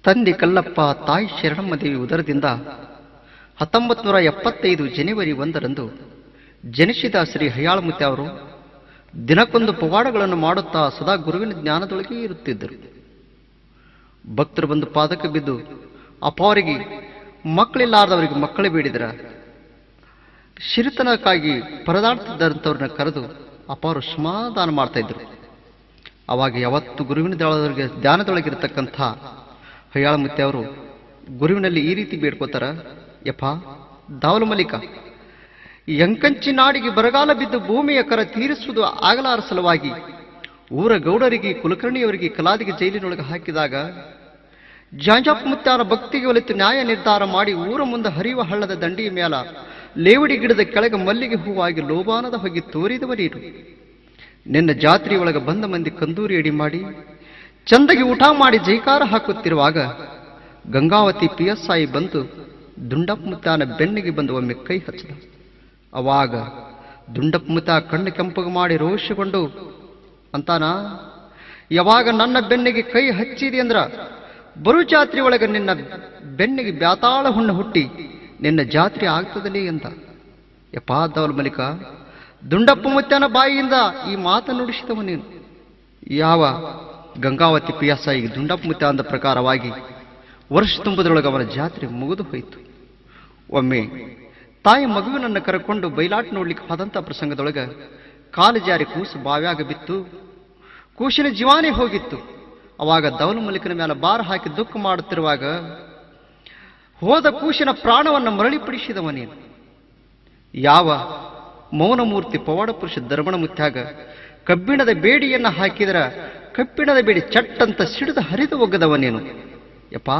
ತಂದೆ ಕಲ್ಲಪ್ಪ ತಾಯಿ ಶರಣಮ್ಮದೇವಿ ಉದರದಿಂದ 1975 ಜನವರಿ 1ರಂದು ಜನಿಸಿದ ಶ್ರೀ ಹಯ್ಯಾಳಮುತ್ಯ ಅವರು ದಿನಕ್ಕೊಂದು ಪವಾಡಗಳನ್ನು ಮಾಡುತ್ತಾ ಸದಾ ಗುರುವಿನ ಜ್ಞಾನದೊಳಗೆ ಇರುತ್ತಿದ್ದರು. ಭಕ್ತರು ಬಂದು ಪಾದಕ್ಕೆ ಬಿದ್ದು ಅಪಾರಿಗೆ ಮಕ್ಕಳಿಲ್ಲಾರದವರಿಗೆ ಮಕ್ಕಳು ಬೇಡಿದರ ಶಿರಿತನಕ್ಕಾಗಿ ಪರದಾಡ್ತಿದ್ದಂಥವ್ರನ್ನ ಕರೆದು ಅಪಾರು ಸಮಾಧಾನ ಮಾಡ್ತಾ ಇದ್ರು. ಅವಾಗ ಯಾವತ್ತು ಗುರುವಿನ ಧ್ಯಾನದೊಳಗಿರತಕ್ಕಂಥ ಹಯ್ಯಾಳಮುತ್ಯ ಅವರು ಗುರುವಿನಲ್ಲಿ ಈ ರೀತಿ ಬೇಡ್ಕೋತಾರ, ಯಪ್ಪ ದಾವಲ ಮಲಿಕ, ಎಂಕಂಚಿ ನಾಡಿಗೆ ಬರಗಾಲ ಬಿದ್ದು ಭೂಮಿಯ ಕರ ತೀರಿಸುವುದು ಆಗಲಾರ ಸಲುವಾಗಿ ಊರ ಗೌಡರಿಗೆ ಕುಲಕರ್ಣಿಯವರಿಗೆ ಕಲಾದಿಗೆ ಜೈಲಿನೊಳಗೆ ಹಾಕಿದಾಗ ಜಾಂಜಪ್ಪ ಮುತ್ಯಾನ ಭಕ್ತಿಗೆ ಒಲಿತು ನ್ಯಾಯ ನಿರ್ಧಾರ ಮಾಡಿ ಊರ ಮುಂದೆ ಹರಿಯುವ ಹಳ್ಳದ ದಂಡಿಯ ಮೇಲ ಲೇವಡಿ ಗಿಡದ ಕೆಳಗೆ ಮಲ್ಲಿಗೆ ಹೂವಾಗಿ ಲೋಬಾನದ ಹೊಗೆ ತೋರಿದವ ನೀನು. ನಿನ್ನ ಜಾತ್ರೆಯೊಳಗೆ ಬಂದ ಮಂದಿ ಕಂದೂರಿ ಅಡಿ ಮಾಡಿ ಚಂದಗೆ ಊಟ ಮಾಡಿ ಜೈಕಾರ ಹಾಕುತ್ತಿರುವಾಗ ಗಂಗಾವತಿ PSI ಬಂದು ದುಂಡಪ್ಪ ಮುತ್ಯಾನ ಬೆನ್ನಿಗೆ ಬಂದು ಒಮ್ಮೆ ಕೈ ಹಚ್ಚಿದ. ಅವಾಗ ದುಂಡಪ್ಪ ಮುತ್ಯ ಕಣ್ಣು ಕೆಂಪಗೆ ಮಾಡಿ ರೋಷಗೊಂಡು ಅಂತಾನ, ಯಾವಾಗ ನನ್ನ ಬೆನ್ನಿಗೆ ಕೈ ಹಚ್ಚಿದೆ ಅಂದ್ರ ಬರು ಜಾತ್ರೆ ಒಳಗೆ ನಿನ್ನ ಬೆನ್ನಿಗೆ ಬ್ಯಾತಾಳ ಹುಣ್ಣು ಹುಟ್ಟಿ ನಿನ್ನ ಜಾತ್ರೆ ಆಗ್ತದಲೇ ಅಂತ. ಯಪ್ಪಾ ದಾವಲ ಮಲಿಕ, ದುಂಡಪ್ಪ ಮುತ್ಯನ ಬಾಯಿಯಿಂದ ಈ ಮಾತು ನುಡಿಸಿದವ ನೀನು. ಯಾವ ಗಂಗಾವತಿ PSI ದುಂಡಪ್ಪ ಮುತ್ಯ ಅಂದ ಪ್ರಕಾರವಾಗಿ ವರ್ಷ ತುಂಬುದರೊಳಗೆ ಅವನ ಜಾತ್ರೆ ಮುಗಿದು ಹೋಯಿತು. ಒಮ್ಮೆ ತಾಯಿ ಮಗುವಿನನ್ನು ಕರೆಕೊಂಡು ಬಯಲಾಟ ನೋಡ್ಲಿಕ್ಕೆ ಹೋದಂಥ ಪ್ರಸಂಗದೊಳಗೆ ಕಾಲು ಜಾರಿ ಕೂಸು ಬಾವ್ಯಾಗ ಬಿತ್ತು. ಕೂಸಿನ ಜೀವಾನೇ ಹೋಗಿತ್ತು. ಅವಾಗ ದಾವಲ ಮಲಿಕನ ಮೇಲೆ ಬಾರ ಹಾಕಿ ದುಃಖ ಮಾಡುತ್ತಿರುವಾಗ ಹೋದ ಕೂಸಿನ ಪ್ರಾಣವನ್ನು ಮರಳಿಪಡಿಸಿದವ ನೀನು. ಯಾವ ಮೌನಮೂರ್ತಿ ಪವಾಡ ಪುರುಷ ಧರ್ಮಣ ಮುತ್ಯಾಗ ಕಬ್ಬಿಣದ ಬೇಡಿಯನ್ನ ಹಾಕಿದರ ಕಬ್ಬಿಣದ ಬೇಡಿ ಚಟ್ಟಂತ ಸಿಡಿದು ಹರಿದು ಒಗ್ಗದವ ನೀನು. ಯಪ್ಪ,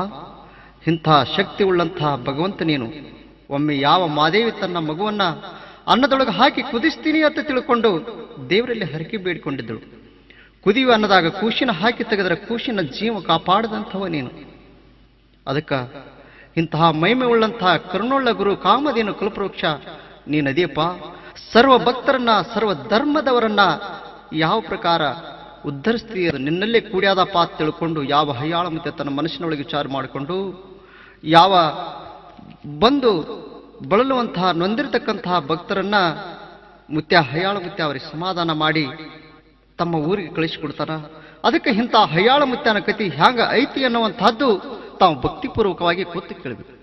ಇಂಥ ಶಕ್ತಿ ಉಳ್ಳಂತಹ ಭಗವಂತ ನೀನು. ಒಮ್ಮೆ ಯಾವ ಮಾದೇವಿ ತನ್ನ ಮಗುವನ್ನ ಅನ್ನದೊಳಗೆ ಹಾಕಿ ಕುದಿಸ್ತೀನಿ ಅಂತ ತಿಳ್ಕೊಂಡು ದೇವರಲ್ಲಿ ಹರಕೆ ಬೇಡಿಕೊಂಡಿದ್ದಳು. ಕುದಿಯುವ ಅನ್ನದಾಗ ಕೂಶಿನ ಹಾಕಿ ತೆಗೆದರೆ ಕೂಶಿನ ಜೀವ ಕಾಪಾಡದಂಥವ ನೀನು. ಅದಕ್ಕ ಇಂತಹ ಮಹಿಮೆ ಉಳ್ಳಂತಹ ಕರುಣೋಳ್ಳ ಗುರು ಕಾಮಧೇನು ಕುಲಪ್ರೋಕ್ಷ ನೀನದಿಯಪ್ಪ. ಸರ್ವ ಭಕ್ತರನ್ನ ಸರ್ವ ಧರ್ಮದವರನ್ನ ಯಾವ ಪ್ರಕಾರ ಉದ್ಧರಿಸ್ತೀಯ ನಿನ್ನಲ್ಲೇ ಕೂಡ್ಯಾದಪ್ಪ ಅಂತ ತಿಳ್ಕೊಂಡು ಯಾವ ಹಯ್ಯಾಳಮುತ್ಯ ತನ್ನ ಮನಸ್ಸಿನೊಳಗೆ ವಿಚಾರ ಮಾಡಿಕೊಂಡು ಯಾವ ಬಂದು ಬಳಲುವಂತಹ ನೊಂದಿರತಕ್ಕಂತಹ ಭಕ್ತರನ್ನ ಮುತ್ಯ ಹಯ್ಯಾಳಮುತ್ಯ ಅವರಿಗೆ ಸಮಾಧಾನ ಮಾಡಿ ತಮ್ಮ ಊರಿಗೆ ಕಳಿಸಿಕೊಡ್ತಾರ. ಅದಕ್ಕೆ ಇಂಥ ಹಯ್ಯಾಳಮುತ್ಯನ ಕತಿ ಹ್ಯಾಂಗ ಐತಿ ಅನ್ನುವಂತಹದ್ದು ತಾವು ಭಕ್ತಿಪೂರ್ವಕವಾಗಿ ಕೂತು ಕೇಳಬೇಕು.